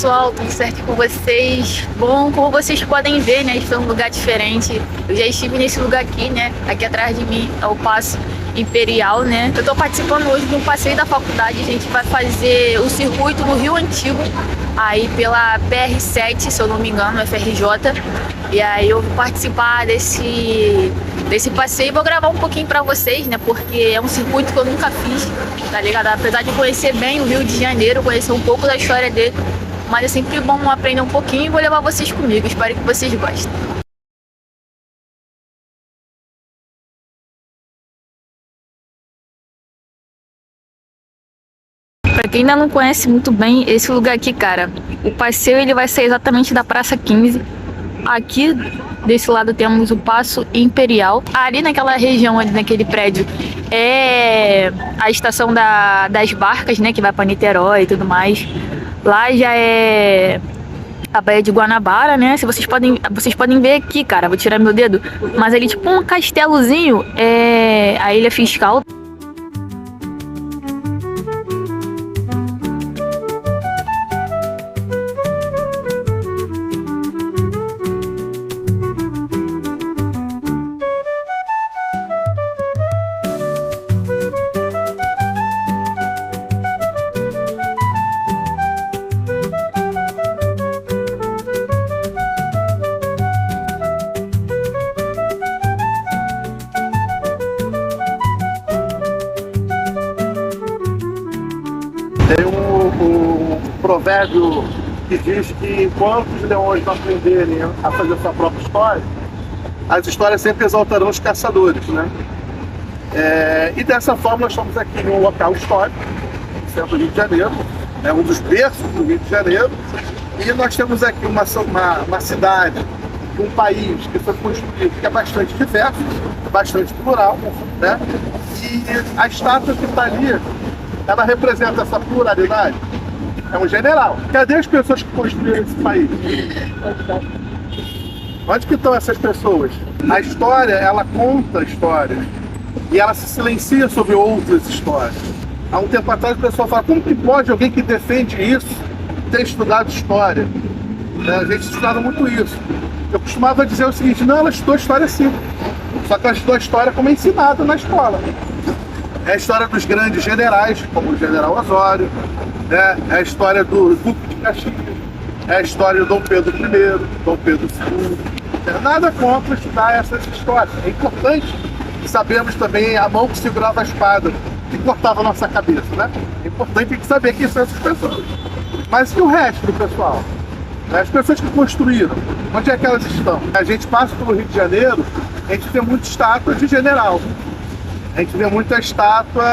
pessoal, tudo certo com vocês? Bom, como vocês podem ver, né, estou em um lugar diferente. Eu já estive nesse lugar aqui, né, aqui atrás de mim é o Paço Imperial, né. Eu estou participando hoje de um passeio da faculdade. A gente vai fazer o circuito do Rio Antigo, aí pela BR-7, se eu não me engano, FRJ. E aí eu vou participar desse passeio e vou gravar um pouquinho pra vocês, né, porque é um circuito que eu nunca fiz, tá ligado? Apesar de conhecer bem o Rio de Janeiro, conhecer um pouco da história dele, mas é sempre bom aprender um pouquinho e vou levar vocês comigo. Espero que vocês gostem. Pra quem ainda não conhece muito bem esse lugar aqui, cara, o passeio ele vai ser exatamente da Praça 15. Aqui desse lado temos o Paço Imperial. Ali naquela região, ali naquele prédio, é a estação das barcas, né, que vai para Niterói e tudo mais. Lá já é a Baía de Guanabara, né? Se vocês podem ver aqui, cara, vou tirar meu dedo, mas ali tipo um castelozinho é a Ilha Fiscal. Tem um provérbio que diz que enquanto os leões não aprenderem a fazer sua própria história, as histórias sempre exaltarão os caçadores, né? E dessa forma nós estamos aqui num local histórico, no centro do Rio de Janeiro, é um dos berços do Rio de Janeiro, e nós temos aqui uma cidade, um país que foi construído, que é bastante diverso, bastante plural, né? E a estátua que está ali, ela representa essa pluralidade. É um general. Cadê as pessoas que construíram esse país? Onde que estão essas pessoas? A história, ela conta histórias. E ela se silencia sobre outras histórias. Há um tempo atrás o pessoal fala, como que pode alguém que defende isso ter estudado história? A gente estudava muito isso. Eu costumava dizer o seguinte, não, ela estudou história sim. Só que ela estudou história como é ensinado na escola. É a história dos grandes generais, como o general Osório, né? É a história do Duque de Caxias, é a história do Dom Pedro I, Dom Pedro II. Nada contra estudar essas histórias. É importante sabermos também a mão que segurava a espada, que cortava a nossa cabeça, né? É importante saber quem são essas pessoas. Mas e o resto do pessoal? As pessoas que construíram, onde é que elas estão? A gente passa pelo Rio de Janeiro, a gente vê muita estátua de general. A gente vê muita estátua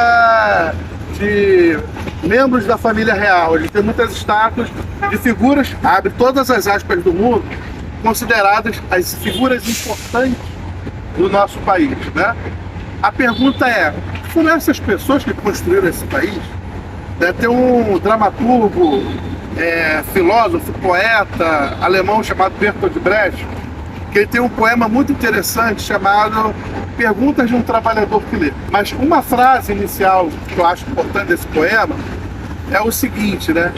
de membros da família real, a gente vê muitas estátuas de figuras, abre todas as aspas do mundo, consideradas as figuras importantes do nosso país, né? A pergunta é, como essas pessoas que construíram esse país, né, tem um dramaturgo, filósofo, poeta alemão chamado Bertolt Brecht, que ele tem um poema muito interessante chamado Perguntas de um Trabalhador que Lê. Mas uma frase inicial que eu acho importante desse poema é o seguinte, né?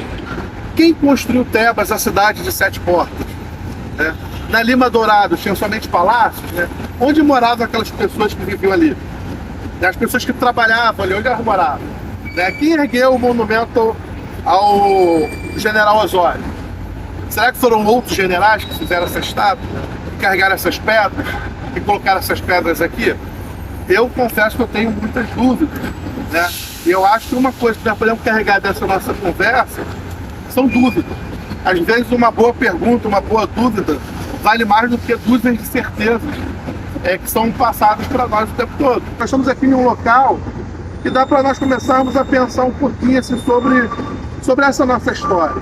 Quem construiu Tebas, a cidade de 7 portas? Né? Na Lima Dourado tinham somente palácios, né? Onde moravam aquelas pessoas que viviam ali? As pessoas que trabalhavam ali, onde elas moravam? Né? Quem ergueu o monumento ao general Osório? Será que foram outros generais que fizeram essa estátua? Que carregaram essas pedras? E colocar essas pedras aqui? Eu confesso que eu tenho muitas dúvidas, né? E eu acho que uma coisa que nós podemos carregar dessa nossa conversa são dúvidas. Às vezes uma boa pergunta, uma boa dúvida vale mais do que dúvidas de certezas que são passadas para nós o tempo todo. Nós estamos aqui em um local que dá para nós começarmos a pensar um pouquinho assim, sobre essa nossa história,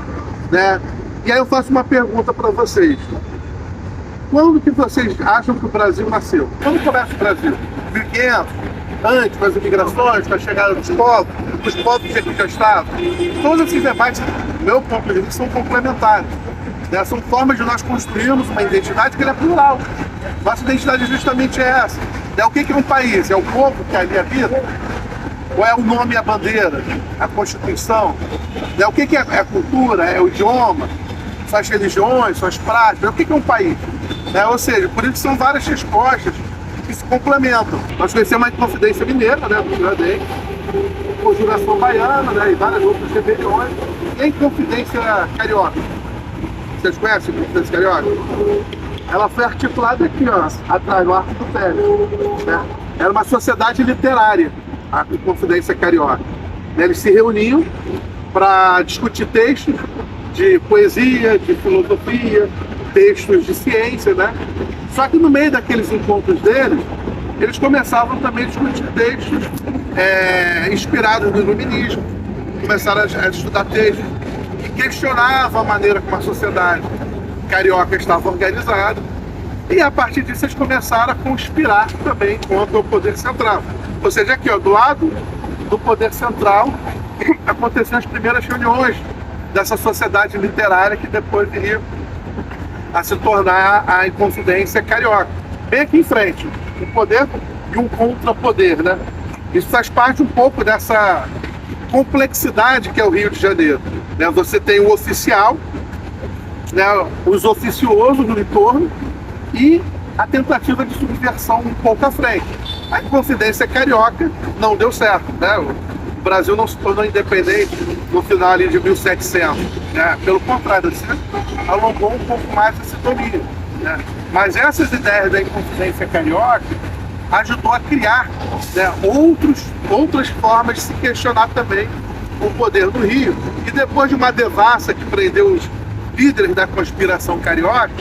né? E aí eu faço uma pergunta para vocês. Quando que vocês acham que o Brasil nasceu? Quando começa o Brasil? 1500? Antes das imigrações, com a chegada dos povos que já estavam? Todos esses debates, do meu ponto de vista, são complementares. Né? São formas de nós construirmos uma identidade que é plural. Nossa identidade justamente é essa. O que é um país? É o povo que ali habita? Ou é o nome e a bandeira, a Constituição? O que é a cultura? É o idioma? São as religiões, são as práticas? O que é um país? Ou seja, por isso são várias respostas que se complementam. Nós conhecemos a Inconfidência Mineira, né, do Tiradentes, a Conjuração Baiana, né, e várias outras rebeliões, e a Inconfidência Carioca. Vocês conhecem a Inconfidência Carioca? Ela foi articulada aqui, ó, atrás do Arco do Pérez, né? Era uma sociedade literária, a Inconfidência Carioca. Eles se reuniam para discutir textos de poesia, de filosofia, textos de ciência, né? Só que no meio daqueles encontros deles, eles começavam também a discutir textos inspirados no iluminismo, começaram a estudar textos que questionavam a maneira como a sociedade carioca estava organizada, e a partir disso eles começaram a conspirar também contra o poder central. Ou seja, aqui, ó, do lado do poder central aconteceram as primeiras reuniões dessa sociedade literária que depois viria a se tornar a Inconfidência Carioca. Bem aqui em frente, um poder e um contrapoder, né? Isso faz parte um pouco dessa complexidade que é o Rio de Janeiro, né? Você tem o oficial, né, os oficiosos no entorno e a tentativa de subversão um pouco à frente. A Inconfidência Carioca não deu certo, né? O Brasil não se tornou independente no final ali de 1700, né? Pelo contrário, você alongou um pouco mais a sintonia, né? Mas essas ideias da Inconfidência Carioca ajudou a criar, né, outras formas de se questionar também o poder do Rio. E depois de uma devassa que prendeu os líderes da conspiração carioca,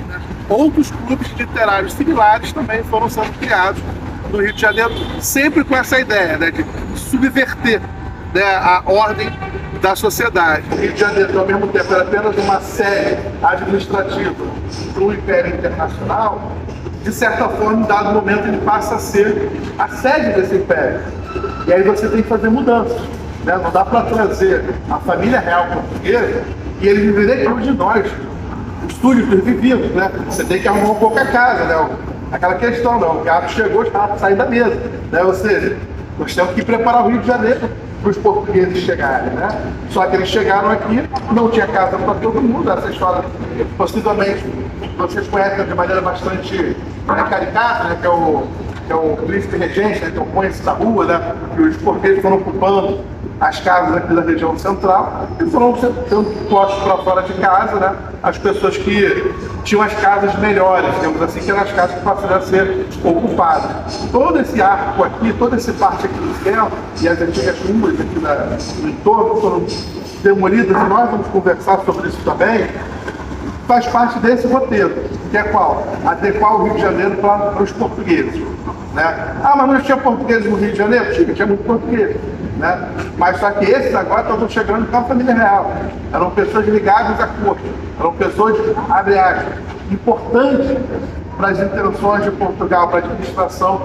né, outros clubes literários similares também foram sendo criados no Rio de Janeiro, sempre com essa ideia, né, de subverter, né, a ordem da sociedade. O Rio de Janeiro, ao mesmo tempo, era apenas uma sede administrativa para o Império Internacional. De certa forma, em dado momento, ele passa a ser a sede desse império. E aí você tem que fazer mudanças, né? Não dá para trazer a família real portuguesa e eles viverem onde nós, os súditos, vivíamos, né? Você tem que arrumar um pouco a casa, né? Aquela questão, não, o gato chegou, estava para sair da mesa, né? Ou seja, nós temos que preparar o Rio de Janeiro para os portugueses chegarem, né? Só que eles chegaram aqui, não tinha casa para todo mundo. Essa história, possivelmente, vocês conhecem de maneira bastante caricata, né? Que é o príncipe regente, né? Que é o Conde da Rua, né? Que os portugueses foram ocupando as casas aqui da região central e foram sendo postos para fora de casa, né? As pessoas que tinham as casas melhores, digamos assim, que eram as casas que passaram a ser ocupadas. Todo esse arco aqui, toda essa parte aqui do céu e as antigas ruas aqui no entorno foram demolidas, e nós vamos conversar sobre isso também. Faz parte desse roteiro, que é qual? Adequar o Rio de Janeiro para os portugueses, né? Ah, mas não tinha portugueses no Rio de Janeiro? Tinha muito português, né? Mas só que esses agora estão chegando com a família real. Eram pessoas ligadas à corte, eram pessoas, abre aspas, importantes para as intenções de Portugal, para a administração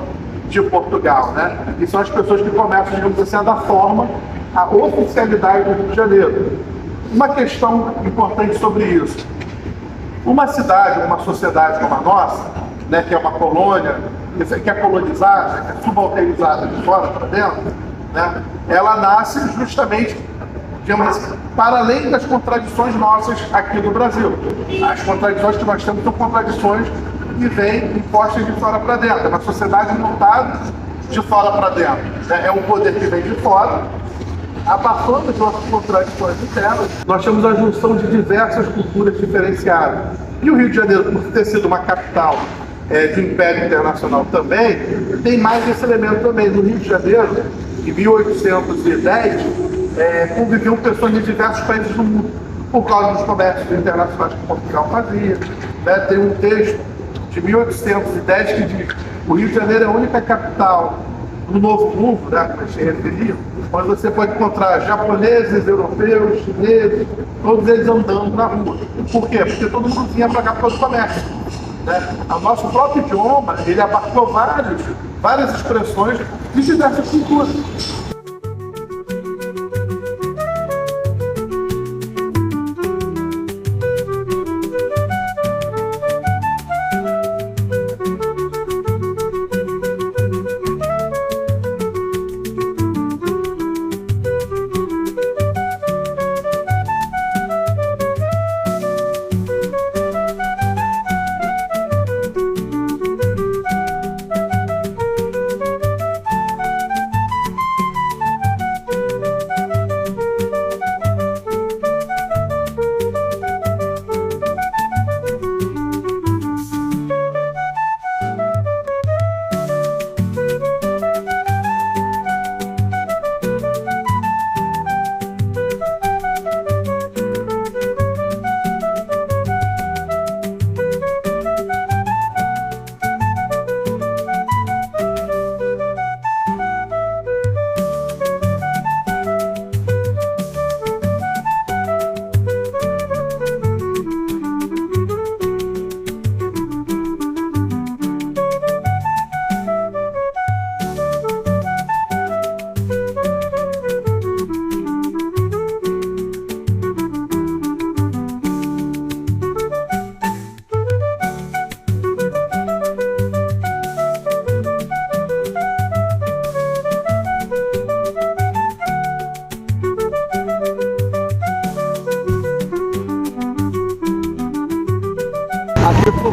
de Portugal, né? E são as pessoas que começam, digamos assim, a dar forma à oficialidade do Rio de Janeiro. Uma questão importante sobre isso: uma cidade, uma sociedade como a nossa, né, que é uma colônia, que é colonizada, que é subalternizada de fora para dentro, né, ela nasce justamente, digamos assim, para além das contradições nossas aqui no Brasil. As contradições que nós temos são contradições que vêm impostas de fora para dentro. É uma sociedade montada de fora para dentro, né? É um poder que vem de fora, abafando as nossas contradições internas. Nós temos a junção de diversas culturas diferenciadas. E o Rio de Janeiro, por ter sido uma capital de Império Internacional também, tem mais esse elemento também. No Rio de Janeiro, em 1810, conviviam pessoas de diversos países do mundo, por causa dos comércios internacionais que Portugal fazia, né? Tem um texto de 1810 que diz: o Rio de Janeiro é a única capital do Novo Mundo, né, como se referiam, onde você pode encontrar japoneses, europeus, chineses, todos eles andando na rua. Por quê? Porque todo mundo vinha para cá para o comércio, né? O nosso próprio idioma, ele abarcou várias expressões de diversas culturas.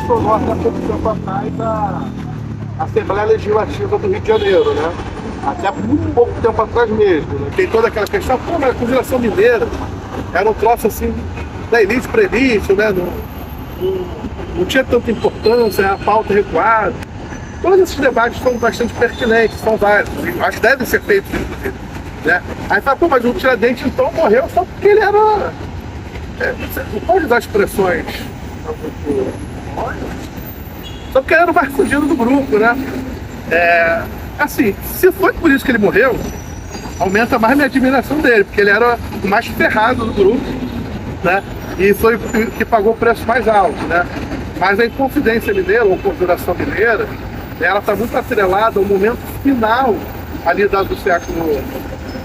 questionou até pouco tempo atrás a Assembleia Legislativa do Rio de Janeiro, né? Até muito pouco tempo atrás mesmo. Né? Tem toda aquela questão, pô, mas a congelação mineira era um troço assim, da elite para elite, né? Não tinha tanta importância, a pauta recuada. Todos esses debates são bastante pertinentes, são vários, acho que devem ser feitos, inclusive. Né? Aí fala, pô, mas o Tiradentes então morreu só porque ele era. Não pode dar expressões. Só porque ele era o mais fugido do grupo, né? Assim, se foi por isso que ele morreu, aumenta mais minha admiração dele, porque ele era o mais ferrado do grupo, né? E foi o que pagou o preço mais alto, né? Mas a Inconfidência Mineira, ou Conjuração Mineira, ela está muito atrelada ao momento final ali do século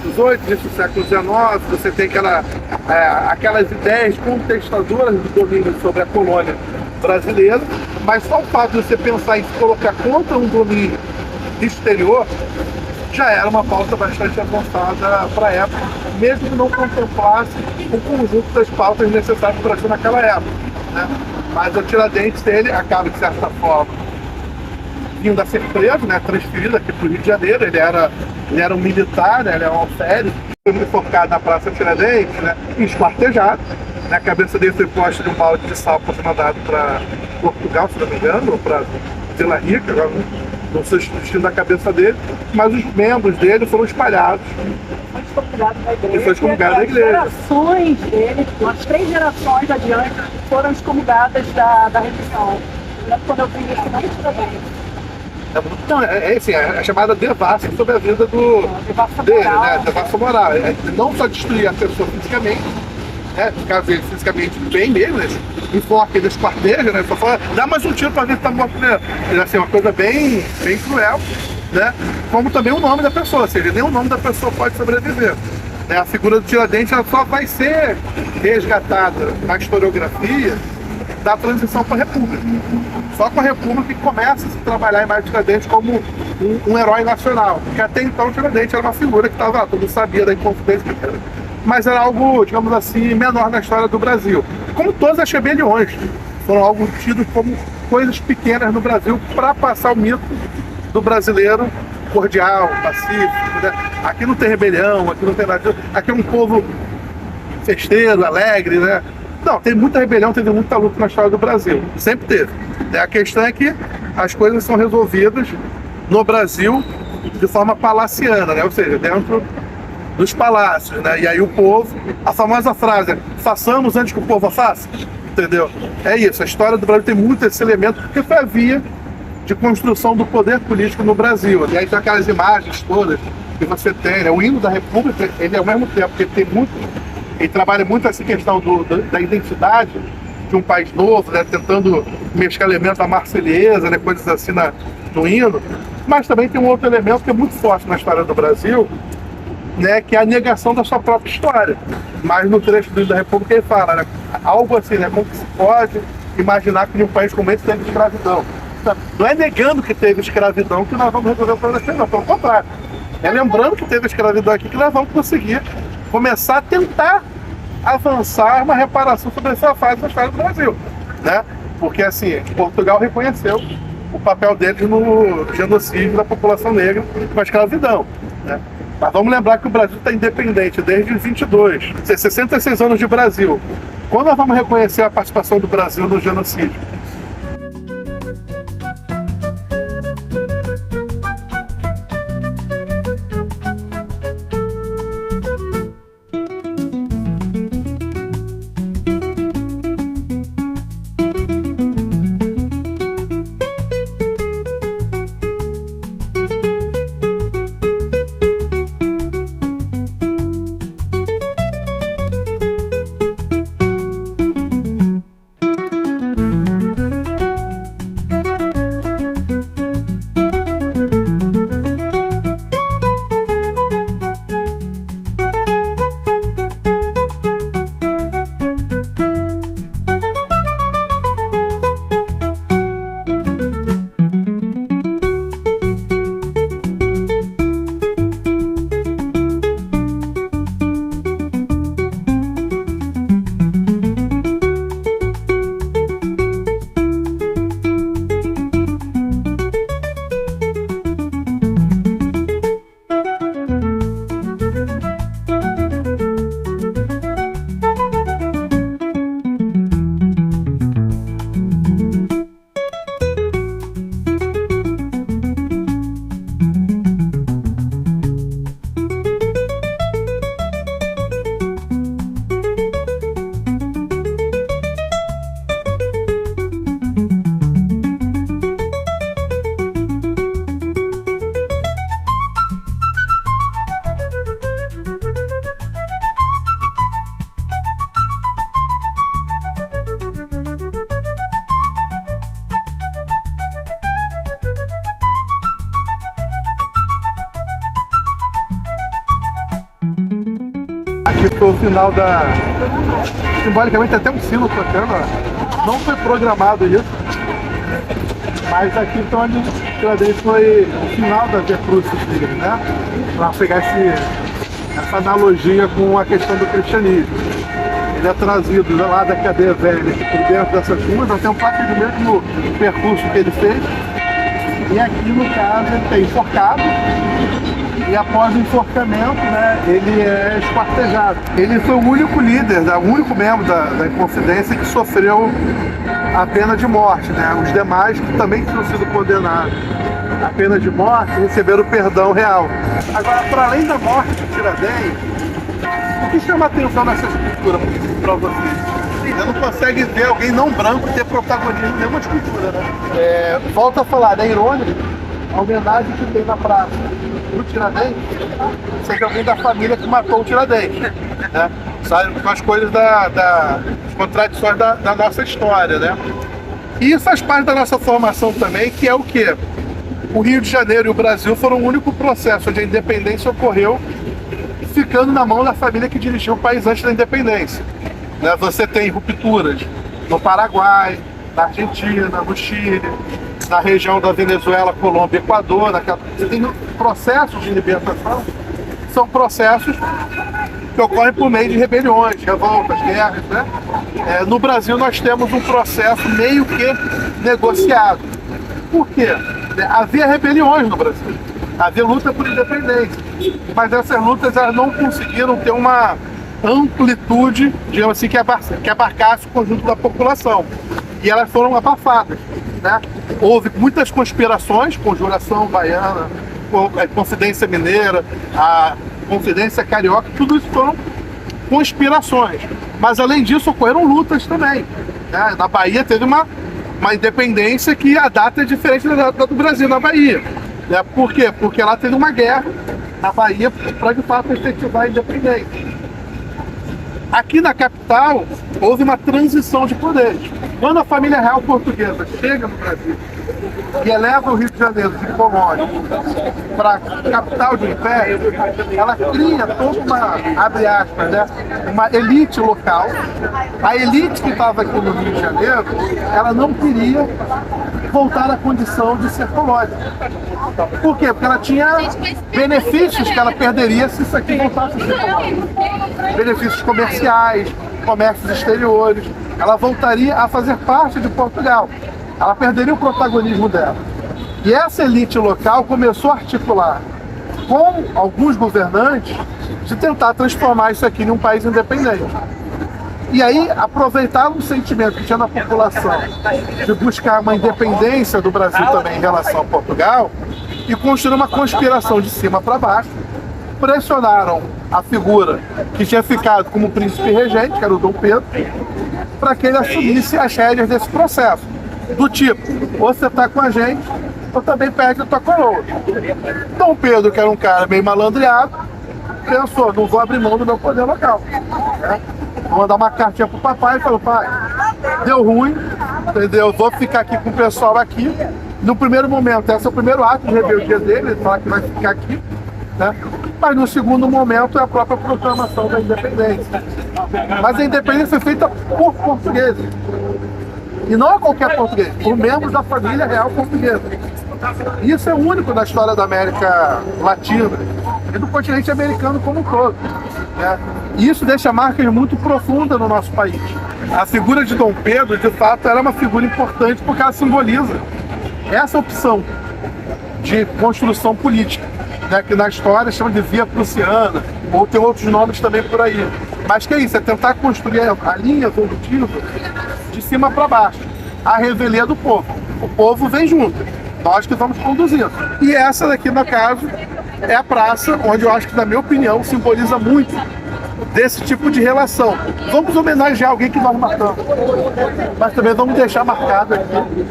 XVIII, início do século XIX. Você tem aquelas ideias contestadoras do domínio sobre a colônia brasileira, mas só o fato de você pensar em se colocar contra um domínio exterior já era uma pauta bastante avançada para a época, mesmo que não contemplasse o conjunto das pautas necessárias para o Brasil naquela época. Né? Mas o Tiradentes, ele acaba, de certa forma, vindo a ser preso, né, transferido aqui para o Rio de Janeiro. Ele era um militar, né, ele era um alférez, foi focado na Praça Tiradentes, né, e esquartejado. A cabeça dele foi posta de um balde de sal para ser mandado para Portugal, se não me engano, ou para Vila Rica, agora não sei o destino da cabeça dele, mas os membros dele foram espalhados. Foi excomungado da igreja. E foi excomungado da igreja. As gerações dele, umas 3 gerações adiante, foram excomungadas da religião. Eu lembro quando eu vi isso na Tiradentes. Então, assim, a chamada devassa sobre a vida dele, né? Devassa moral. Não só destruir a pessoa fisicamente, caso ele fisicamente bem mesmo, né? Enfoca ele esquarteja, né? Só fala, dá mais um tiro pra ver se tá morto mesmo. Assim, uma coisa bem, bem cruel, né? Como também o nome da pessoa, ou seja, nem o nome da pessoa pode sobreviver. Né? A figura do Tiradentes ela só vai ser resgatada na historiografia da transição para a República. Só com a República que começa a se trabalhar a imagem de Tiradentes como um herói nacional. Porque até então o Tiradentes era uma figura que estava lá, todo mundo sabia da Inconfidência Mineira. Mas era algo, digamos assim, menor na história do Brasil. Como todas as rebeliões foram algo tido como coisas pequenas no Brasil para passar o mito do brasileiro cordial, pacífico. Né? Aqui não tem rebelião, aqui não tem nada. Aqui é um povo festeiro, alegre, né? Não, tem muita rebelião, teve muita luta na história do Brasil. Sempre teve. A questão é que as coisas são resolvidas no Brasil de forma palaciana, né? Ou seja, dentro dos palácios, né? E aí o povo, a famosa frase, façamos antes que o povo a faça, entendeu? É isso, a história do Brasil tem muito esse elemento, porque foi a via de construção do poder político no Brasil. E aí tem aquelas imagens todas que você tem, né? O hino da República, ele ao mesmo tempo que ele trabalha muito essa questão da identidade de um país novo, né? Tentando mesclar elementos da Marselhesa, né? Coisas assim no hino, mas também tem um outro elemento que é muito forte na história do Brasil, né, que é a negação da sua própria história. Mas no trecho do hino da República ele fala, né, algo assim, né, como que se pode imaginar que em um país como esse teve escravidão. Não é negando que teve escravidão que nós vamos resolver o problema, não, pelo contrário. É lembrando que teve escravidão aqui que nós vamos conseguir começar a tentar avançar uma reparação sobre essa fase da história do Brasil, né? Porque assim, Portugal reconheceu o papel deles no genocídio da população negra com a escravidão, né? Mas vamos lembrar que o Brasil está independente desde 22, 66 anos de Brasil. Quando nós vamos reconhecer a participação do Brasil no genocídio? aqui foi o final da... Simbolicamente até um sino tocando, ó. Não foi programado isso. Mas aqui foi onde Tiradentes foi o final da Via Crucis dele, né? Para pegar essa analogia com a questão do cristianismo. Ele é trazido lá da cadeia velha por dentro dessas ruas, até um parte do mesmo percurso que ele fez. E aqui, no caso, ele é enforcado. E após o enforcamento, né, ele é esquartejado. Ele foi o único líder, o único membro da Inconfidência que sofreu a pena de morte, né? Os demais, que também tinham sido condenados à pena de morte, receberam o perdão real. Agora, para além da morte de Tiradentes, o que chama a atenção nessa escultura para vocês? Você não consegue ver alguém não branco ter protagonismo em nenhuma escultura, né? Volto a falar, é irônico a homenagem que tem na praça do Tiradentes seja alguém da família que matou o Tiradentes, né? Sabe, com as coisas as contradições da nossa história, né? E isso faz parte da nossa formação também, que é o quê? O Rio de Janeiro e o Brasil foram o único processo onde a independência ocorreu ficando na mão da família que dirigiu o país antes da independência, né? Você tem rupturas no Paraguai, na Argentina, no Chile, na região da Venezuela, Colômbia, Equador, você tem processos de libertação, são processos que ocorrem por meio de rebeliões, revoltas, guerras, né? No Brasil nós temos um processo meio que negociado. Por quê? Havia rebeliões no Brasil, havia luta por independência, mas essas lutas elas não conseguiram ter uma amplitude, digamos assim, que abarcasse o conjunto da população. E elas foram abafadas, né? Houve muitas conspirações, Conjuração Baiana, Confidência Mineira, a Confidência Carioca, tudo isso foram conspirações. Mas além disso ocorreram lutas também, né? Na Bahia teve uma independência que a data é diferente da do Brasil na Bahia, né? Por quê? Porque lá teve uma guerra na Bahia para de fato efetivar a independência. Aqui na capital, houve uma transição de poderes. Quando a família real portuguesa chega no Brasil e eleva o Rio de Janeiro de colônia para a capital do Império, ela cria toda uma, abre aspas, né, uma elite local. A elite que estava aqui no Rio de Janeiro, ela não queria voltar à condição de ser colônia. Por quê? Porque ela tinha benefícios que ela perderia se isso aqui voltasse a ser colônia. Benefícios comerciais, comércios exteriores. Ela voltaria a fazer parte de Portugal. Ela perderia o protagonismo dela. E essa elite local começou a articular com alguns governantes de tentar transformar isso aqui em um país independente. E aí aproveitaram o sentimento que tinha na população de buscar uma independência do Brasil também em relação a Portugal e construíram uma conspiração de cima para baixo. Pressionaram a figura que tinha ficado como príncipe regente, que era o Dom Pedro, para que ele assumisse as rédeas desse processo. Do tipo, ou você está com a gente, ou também perde a tua coroa. Dom Pedro, que era um cara meio malandreado, pensou, não vou abrir mão do meu poder local, né? Vou mandar uma cartinha pro papai e falou, pai, deu ruim, entendeu? Vou ficar aqui com o pessoal aqui. No primeiro momento, esse é o primeiro ato de rebeldia dele, ele fala que vai ficar aqui, né? Mas no segundo momento é a própria proclamação da independência. Mas a independência foi feita por portugueses. E não é qualquer português, por membros da família real portuguesa. Isso é único na história da América Latina e do continente americano como um todo, né? E isso deixa marcas muito profundas no nosso país. A figura de Dom Pedro, de fato, era uma figura importante porque ela simboliza essa opção de construção política, né, que na história chama de via prussiana, ou tem outros nomes também por aí. Mas que é isso, é tentar construir a linha evolutiva de cima para baixo, a revelia do povo. O povo vem junto, nós que vamos conduzindo. E essa daqui, no caso, é a praça onde eu acho que, na minha opinião, simboliza muito desse tipo de relação. Vamos homenagear alguém que nós matamos, mas também vamos deixar marcado aqui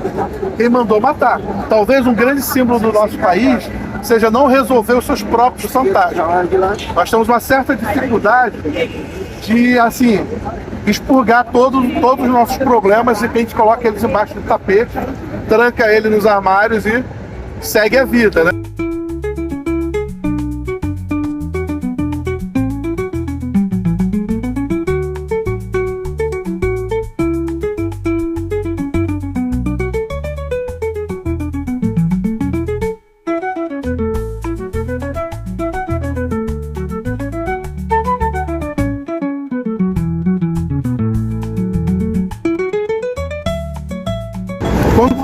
quem mandou matar. Talvez um grande símbolo do nosso país seja não resolver os seus próprios fantasmas. Nós temos uma certa dificuldade de, assim, expurgar todos os nossos problemas e que a gente coloca eles embaixo do tapete, tranca ele nos armários e segue a vida, né?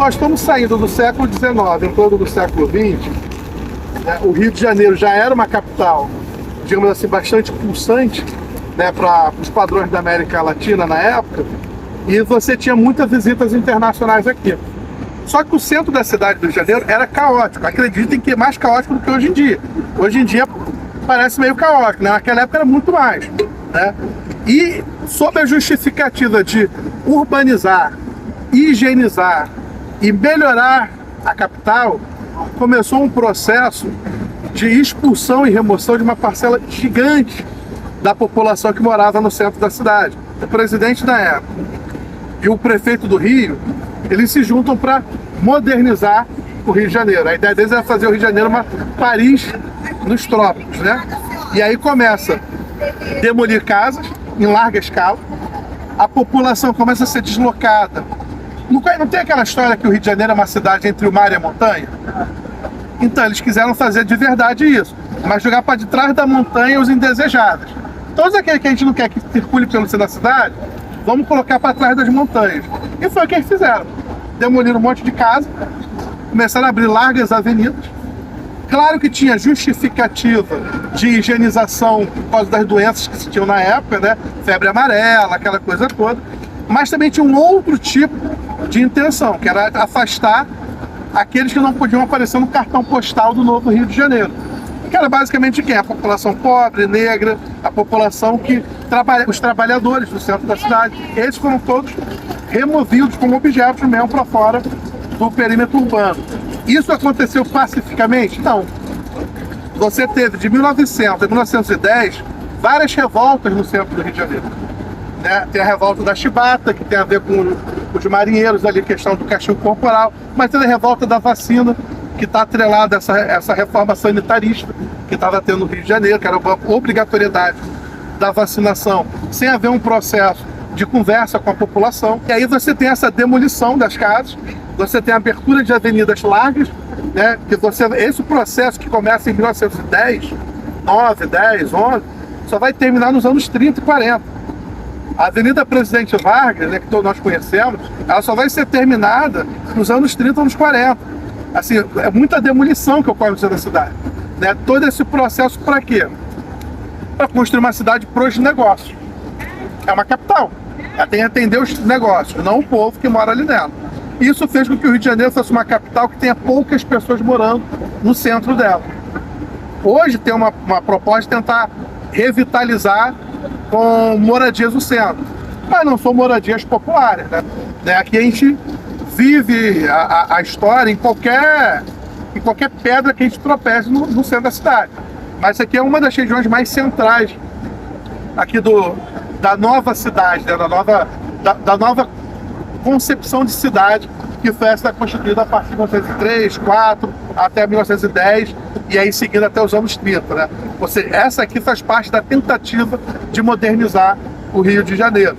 nós estamos saindo do século XIX, entrando no século XX, né, o Rio de Janeiro já era uma capital, digamos assim, bastante pulsante, né, para os padrões da América Latina na época, e você tinha muitas visitas internacionais aqui. Só que o centro da cidade do Rio de Janeiro era caótico. Acreditem que é mais caótico do que hoje em dia. Hoje em dia parece meio caótico, né? Naquela época era muito mais, né? E sob a justificativa de urbanizar, higienizar e melhorar a capital, começou um processo de expulsão e remoção de uma parcela gigante da população que morava no centro da cidade. O presidente da época e o prefeito do Rio, eles se juntam para modernizar o Rio de Janeiro. A ideia deles é fazer o Rio de Janeiro uma Paris nos trópicos, né? E aí começa a demolir casas em larga escala, a população começa a ser deslocada. Não tem aquela história que o Rio de Janeiro é uma cidade entre o mar e a montanha? Então eles quiseram fazer de verdade isso, mas jogar para de trás da montanha os indesejados. Todos aqueles que a gente não quer que circule pelo centro da cidade, vamos colocar para trás das montanhas. E foi o que eles fizeram. Demoliram um monte de casa, começaram a abrir largas avenidas. Claro que tinha justificativa de higienização por causa das doenças que se tinham na época, né? Febre amarela, aquela coisa toda. Mas também tinha um outro tipo de intenção, que era afastar aqueles que não podiam aparecer no cartão postal do novo Rio de Janeiro. Que era basicamente quem? A população pobre, negra, a população que os trabalhadores do centro da cidade. Eles foram todos removidos como objetos mesmo para fora do perímetro urbano. Isso aconteceu pacificamente? Não. Você teve de 1900 a 1910 várias revoltas no centro do Rio de Janeiro. Né? Tem a revolta da Chibata, que tem a ver com os marinheiros ali, questão do castigo corporal, mas tem a revolta da vacina, que está atrelada a essa reforma sanitarista que estava tendo no Rio de Janeiro, que era a obrigatoriedade da vacinação, sem haver um processo de conversa com a população. E aí você tem essa demolição das casas, você tem a abertura de avenidas largas, né? Esse processo que começa em 1910, 9, 10, 11, só vai terminar nos anos 30 e 40. A Avenida Presidente Vargas, né, que todos nós conhecemos, ela só vai ser terminada nos anos 30 e anos 40. Assim, é muita demolição que ocorre no centro da cidade, né? Todo esse processo para quê? Para construir uma cidade para os negócios. É uma capital. Ela tem que atender os negócios, não o povo que mora ali dentro. Isso fez com que o Rio de Janeiro fosse uma capital que tenha poucas pessoas morando no centro dela. Hoje tem uma proposta de tentar revitalizar com moradias no centro. Mas não são moradias populares, né? Aqui a gente vive a história em qualquer pedra que a gente tropece no centro da cidade. Mas isso aqui é uma das regiões mais centrais aqui da nova cidade, né? da nova concepção de cidade que foi essa constituída a partir de 1903, 4 até 1910 e aí seguindo até os anos 30, né? Ou seja, essa aqui faz parte da tentativa de modernizar o Rio de Janeiro.